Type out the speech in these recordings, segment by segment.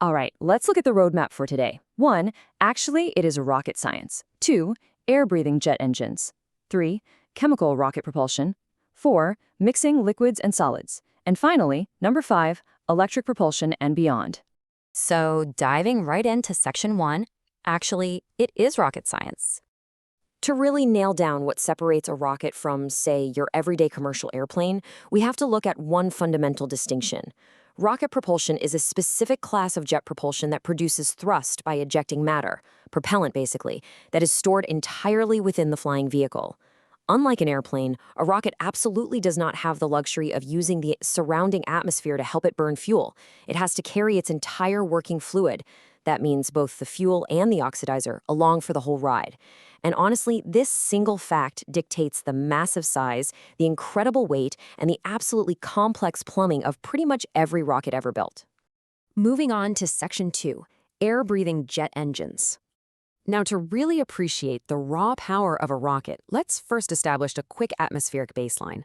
All right, let's look at the roadmap for today. 1. Actually, it is rocket science. 2. Air-breathing jet engines. 3. Chemical rocket propulsion. 4. Mixing liquids and solids. And finally, number 5, electric propulsion and beyond. So diving right into section 1, actually, it is rocket science. To really nail down what separates a rocket from, say, your everyday commercial airplane, we have to look at one fundamental distinction. Rocket propulsion is a specific class of jet propulsion that produces thrust by ejecting matter, propellant basically, that is stored entirely within the flying vehicle. Unlike an airplane, a rocket absolutely does not have the luxury of using the surrounding atmosphere to help it burn fuel. It has to carry its entire working fluid. That means both the fuel and the oxidizer along for the whole ride. And honestly, this single fact dictates the massive size, the incredible weight, and the absolutely complex plumbing of pretty much every rocket ever built. Moving on to section 2, air-breathing jet engines. Now, to really appreciate the raw power of a rocket, let's first establish a quick atmospheric baseline.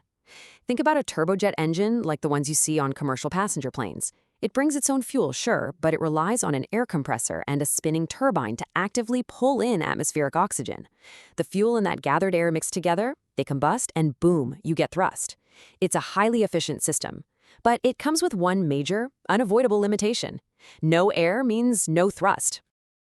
Think about a turbojet engine like the ones you see on commercial passenger planes. It brings its own fuel, sure, but it relies on an air compressor and a spinning turbine to actively pull in atmospheric oxygen. The fuel and that gathered air mix together, they combust, and boom, you get thrust. It's a highly efficient system. But it comes with one major, unavoidable limitation. No air means no thrust.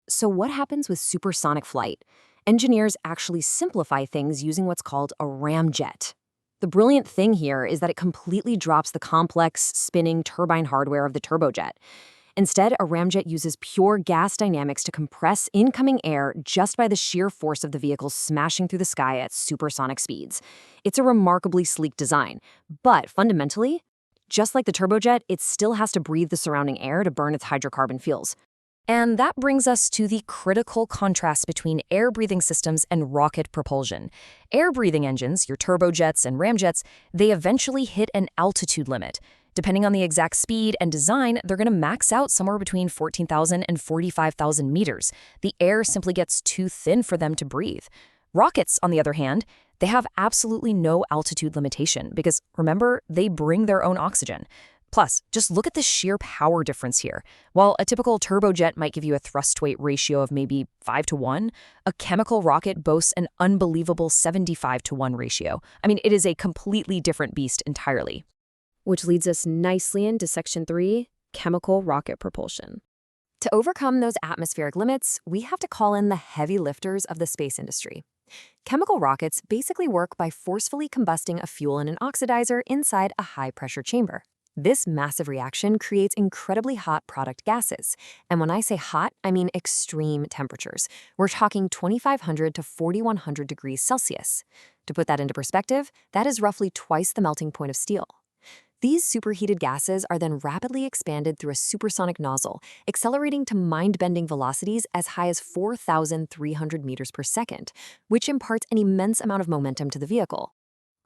So what happens with supersonic flight? Engineers actually simplify things using what's called a ramjet. The brilliant thing here is that it completely drops the complex, spinning turbine hardware of the turbojet. Instead, a ramjet uses pure gas dynamics to compress incoming air just by the sheer force of the vehicle smashing through the sky at supersonic speeds. It's a remarkably sleek design, but fundamentally, just like the turbojet, it still has to breathe the surrounding air to burn its hydrocarbon fuels. And that brings us to the critical contrast between air-breathing systems and rocket propulsion. Air-breathing engines, your turbojets and ramjets, they eventually hit an altitude limit. Depending on the exact speed and design, they're going to max out somewhere between 14,000 and 45,000 meters. The air simply gets too thin for them to breathe. Rockets, on the other hand, they have absolutely no altitude limitation because, remember, they bring their own oxygen. Plus, just look at the sheer power difference here. While a typical turbojet might give you a thrust-to-weight ratio of maybe 5-to-1, a chemical rocket boasts an unbelievable 75-to-1 ratio. I mean, it is a completely different beast entirely. Which leads us nicely into section 3, chemical rocket propulsion. To overcome those atmospheric limits, we have to call in the heavy lifters of the space industry. Chemical rockets basically work by forcefully combusting a fuel and an oxidizer inside a high-pressure chamber. This massive reaction creates incredibly hot product gases. And when I say hot, I mean extreme temperatures. We're talking 2,500 to 4,100 degrees Celsius. To put that into perspective, that is roughly twice the melting point of steel. These superheated gases are then rapidly expanded through a supersonic nozzle, accelerating to mind-bending velocities as high as 4,300 meters per second, which imparts an immense amount of momentum to the vehicle.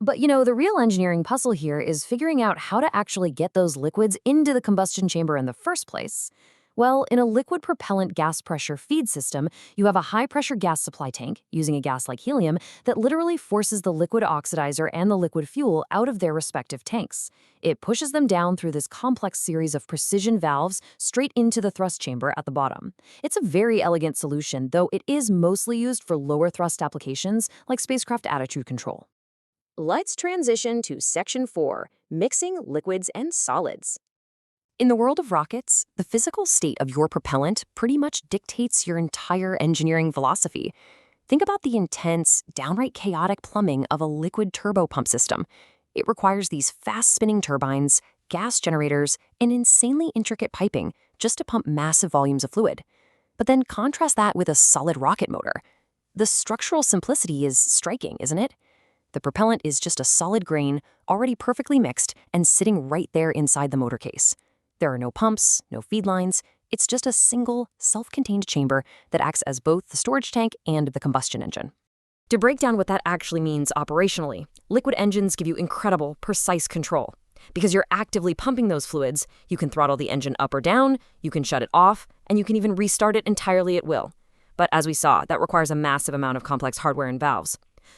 But the real engineering puzzle here is figuring out how to actually get those liquids into the combustion chamber in the first place. Well, in a liquid propellant gas pressure feed system, you have a high-pressure gas supply tank, using a gas like helium, that literally forces the liquid oxidizer and the liquid fuel out of their respective tanks. It pushes them down through this complex series of precision valves straight into the thrust chamber at the bottom. It's a very elegant solution, though it is mostly used for lower thrust applications like spacecraft attitude control. Let's transition to section 4, mixing liquids and solids. In the world of rockets, the physical state of your propellant pretty much dictates your entire engineering philosophy. Think about the intense, downright chaotic plumbing of a liquid turbopump system. It requires these fast-spinning turbines, gas generators, and insanely intricate piping just to pump massive volumes of fluid. But then contrast that with a solid rocket motor. The structural simplicity is striking, isn't it? The propellant is just a solid grain, already perfectly mixed, and sitting right there inside the motor case. There are no pumps, no feed lines. It's just a single, self-contained chamber that acts as both the storage tank and the combustion engine. To break down what that actually means operationally, liquid engines give you incredible, precise control. Because you're actively pumping those fluids, you can throttle the engine up or down, you can shut it off, and you can even restart it entirely at will. But as we saw, that requires a massive amount of complex hardware and valves.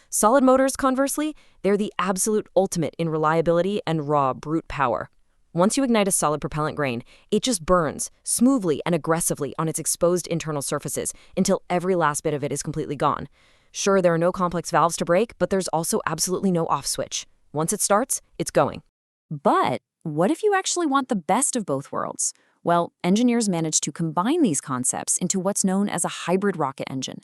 Solid motors, conversely, they're the absolute ultimate in reliability and raw, brute power. Once you ignite a solid propellant grain, it just burns smoothly and aggressively on its exposed internal surfaces until every last bit of it is completely gone. Sure, there are no complex valves to break, but there's also absolutely no off switch. Once it starts, it's going. But what if you actually want the best of both worlds? Well, engineers managed to combine these concepts into what's known as a hybrid rocket engine.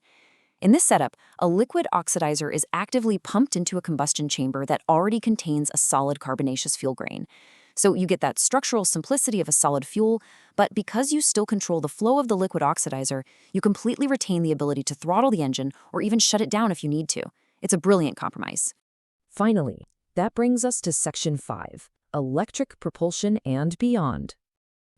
In this setup, a liquid oxidizer is actively pumped into a combustion chamber that already contains a solid carbonaceous fuel grain. So you get that structural simplicity of a solid fuel, but because you still control the flow of the liquid oxidizer, you completely retain the ability to throttle the engine or even shut it down if you need to. It's a brilliant compromise. Finally, that brings us to Section 5, Electric Propulsion and Beyond.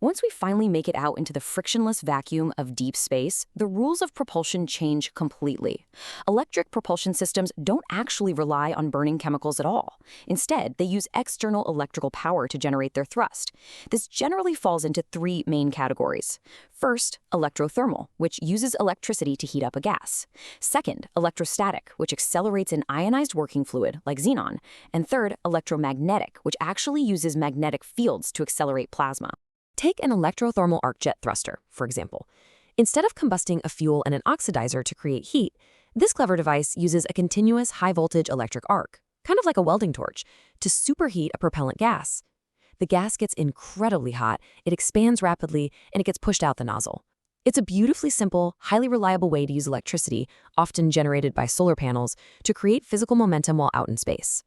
Once we finally make it out into the frictionless vacuum of deep space, the rules of propulsion change completely. Electric propulsion systems don't actually rely on burning chemicals at all. Instead, they use external electrical power to generate their thrust. This generally falls into three main categories. First, electrothermal, which uses electricity to heat up a gas. Second, electrostatic, which accelerates an ionized working fluid, like xenon. And third, electromagnetic, which actually uses magnetic fields to accelerate plasma. Take an electrothermal arc jet thruster, for example. Instead of combusting a fuel and an oxidizer to create heat, this clever device uses a continuous high-voltage electric arc, kind of like a welding torch, to superheat a propellant gas. The gas gets incredibly hot, it expands rapidly, and it gets pushed out the nozzle. It's a beautifully simple, highly reliable way to use electricity, often generated by solar panels, to create physical momentum while out in space.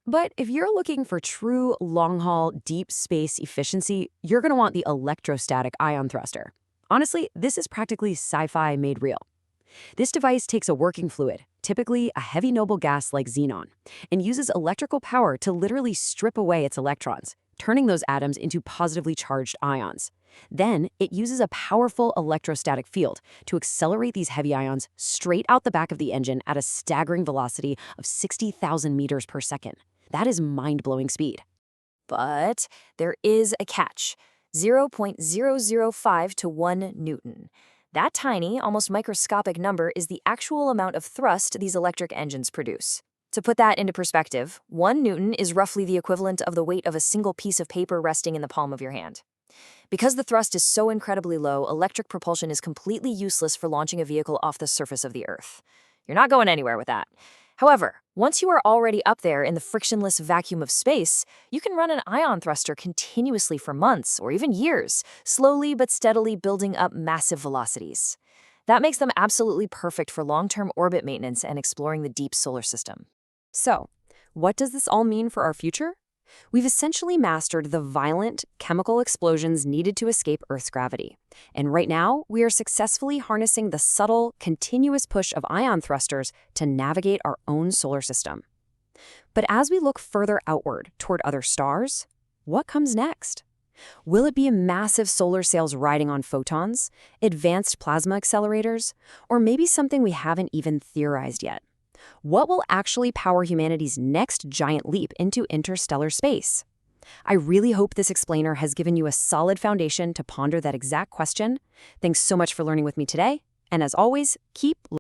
But if you're looking for true long-haul, deep space efficiency, you're going to want the electrostatic ion thruster. Honestly, this is practically sci-fi made real. This device takes a working fluid, typically a heavy noble gas like xenon, and uses electrical power to literally strip away its electrons, turning those atoms into positively charged ions. Then, it uses a powerful electrostatic field to accelerate these heavy ions straight out the back of the engine at a staggering velocity of 60,000 meters per second. That is mind-blowing speed. But there is a catch, 0.005 to 1 newton. That tiny, almost microscopic number is the actual amount of thrust these electric engines produce. To put that into perspective, 1 newton is roughly the equivalent of the weight of a single piece of paper resting in the palm of your hand. Because the thrust is so incredibly low, electric propulsion is completely useless for launching a vehicle off the surface of the Earth. You're not going anywhere with that. However, once you are already up there in the frictionless vacuum of space, you can run an ion thruster continuously for months or even years, slowly but steadily building up massive velocities. That makes them absolutely perfect for long-term orbit maintenance and exploring the deep solar system. So, what does this all mean for our future? We've essentially mastered the violent chemical explosions needed to escape Earth's gravity. And right now, we are successfully harnessing the subtle, continuous push of ion thrusters to navigate our own solar system. But as we look further outward toward other stars, what comes next? Will it be massive solar sails riding on photons, advanced plasma accelerators, or maybe something we haven't even theorized yet? What will actually power humanity's next giant leap into interstellar space? I really hope this explainer has given you a solid foundation to ponder that exact question. Thanks so much for learning with me today, and as always, keep